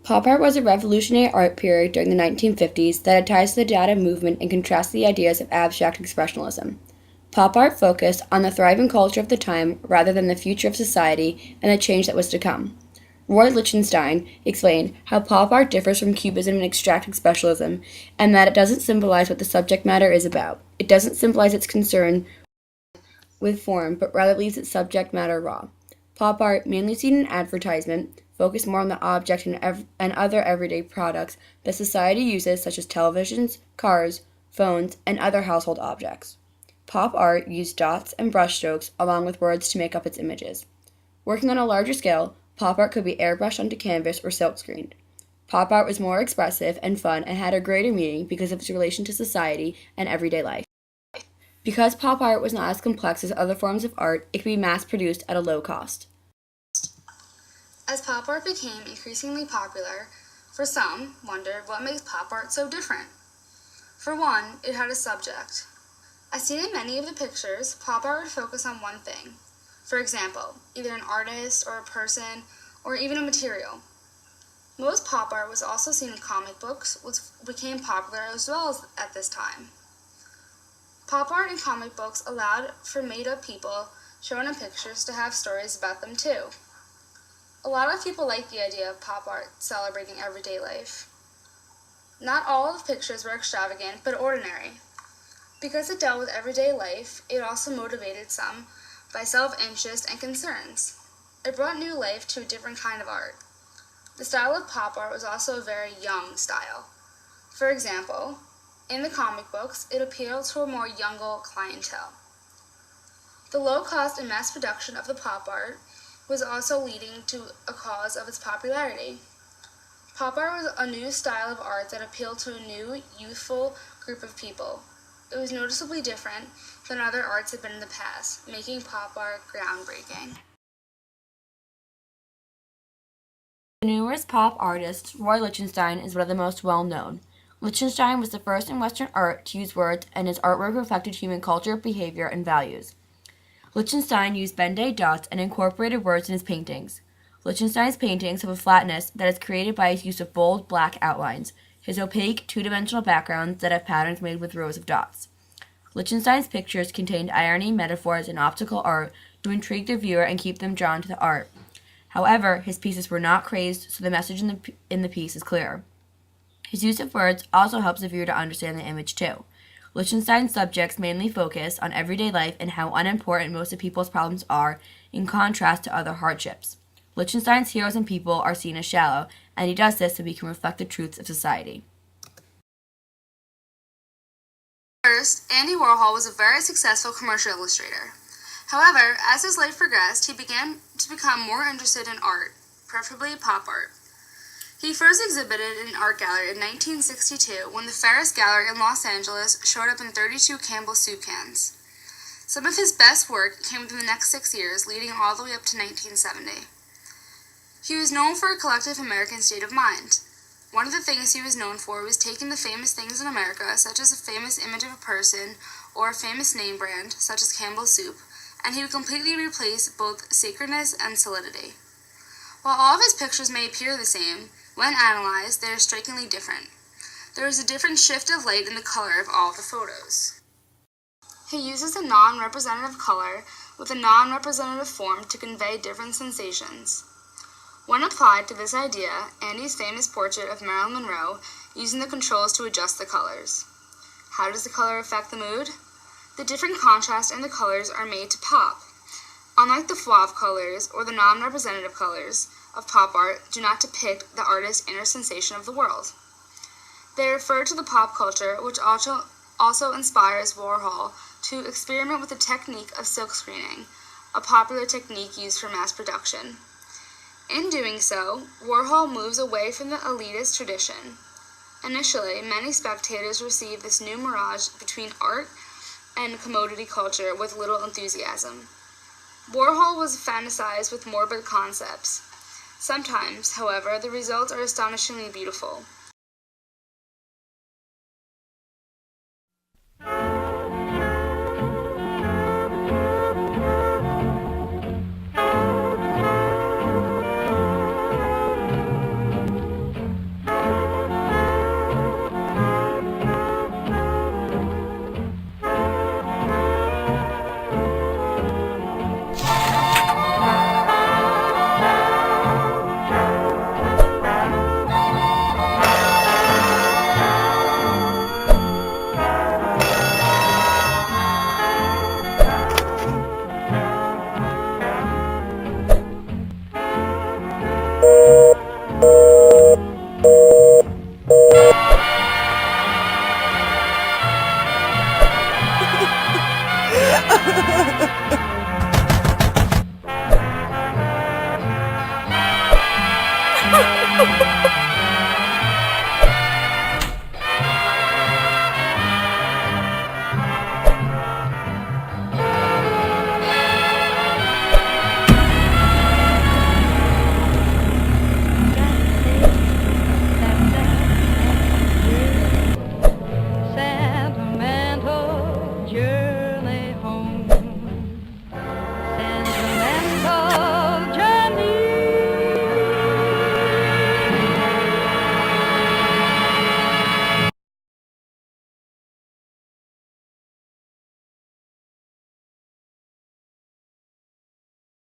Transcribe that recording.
Pop art was a revolutionary art period during the 1950s that had ties to the dada movement and contrasted the ideas of abstract expressionism. Pop art focused on the thriving culture of the time rather than the future of society and the change that was to come. Roy Lichtenstein explained how pop art differs from cubism and abstract expressionism, and that it doesn't symbolize what the subject matter is about. It doesn't symbolize its concern with form, but rather leaves its subject matter raw. Pop art, mainly seen in advertisement, focused more on the object and other everyday products that society uses, such as televisions, cars, phones, and other household objects. Pop art used dots and brushstrokes along with words to make up its images. Working on a larger scale, pop art could be airbrushed onto canvas or silkscreened. Pop art was more expressive and fun and had a greater meaning because of its relation to society and everyday life. Because pop art was not as complex as other forms of art, it could be mass-produced at a low cost. As pop art became increasingly popular, for some wondered what makes pop art so different. For one, it had a subject. As seen in many of the pictures, pop art would focus on one thing. For example, either an artist or a person or even a material. Most pop art was also seen in comic books, which became popular as well as at this time. Pop art and comic books allowed for made-up people shown in pictures to have stories about them too. A lot of people like the idea of pop art celebrating everyday life. Not all of the pictures were extravagant, but ordinary. Because it dealt with everyday life, it also motivated some by self-interest and concerns. It brought new life to a different kind of art. The style of pop art was also a very young style. For example, in the comic books, it appealed to a more younger clientele. The low cost and mass production of the pop art was also leading to a cause of its popularity. Pop art was a new style of art that appealed to a new, youthful group of people. It was noticeably different than other arts had been in the past, making pop art groundbreaking. The numerous pop artists, Roy Lichtenstein is one of the most well-known. Lichtenstein was the first in Western art to use words, and his artwork reflected human culture, behavior, and values. Lichtenstein used Ben-Day dots and incorporated words in his paintings. Lichtenstein's paintings have a flatness that is created by his use of bold, black outlines, his opaque, two-dimensional backgrounds that have patterns made with rows of dots. Lichtenstein's pictures contained irony, metaphors, and optical art to intrigue the viewer and keep them drawn to the art. However, his pieces were not crazed, so the message in the piece is clear. His use of words also helps the viewer to understand the image too. Lichtenstein's subjects mainly focus on everyday life and how unimportant most of people's problems are, in contrast to other hardships. Lichtenstein's heroes and people are seen as shallow, and he does this so he can reflect the truths of society. First, Andy Warhol was a very successful commercial illustrator. However, as his life progressed, he began to become more interested in art, preferably pop art. He first exhibited in an art gallery in 1962 when the Ferris Gallery in Los Angeles showed up in 32 Campbell soup cans. Some of his best work came within the next 6 years, leading all the way up to 1970. He was known for a collective American state of mind. One of the things he was known for was taking the famous things in America, such as a famous image of a person or a famous name brand, such as Campbell's soup, and he would completely replace both sacredness and solidity. While all of his pictures may appear the same, when analyzed, they are strikingly different. There is a different shift of light in the color of all of the photos. He uses a non-representative color with a non-representative form to convey different sensations. When applied to this idea, Andy's famous portrait of Marilyn Monroe using the controls to adjust the colors. How does the color affect the mood? The different contrast in the colors are made to pop. Unlike the fauve colors or the non-representative colors of pop art do not depict the artist's inner sensation of the world. They refer to the pop culture, which also inspires Warhol to experiment with the technique of silkscreening, a popular technique used for mass production. In doing so, Warhol moves away from the elitist tradition. Initially, many spectators receive this new mirage between art and commodity culture with little enthusiasm. Warhol was fantasized with morbid concepts. Sometimes, however, the results are astonishingly beautiful.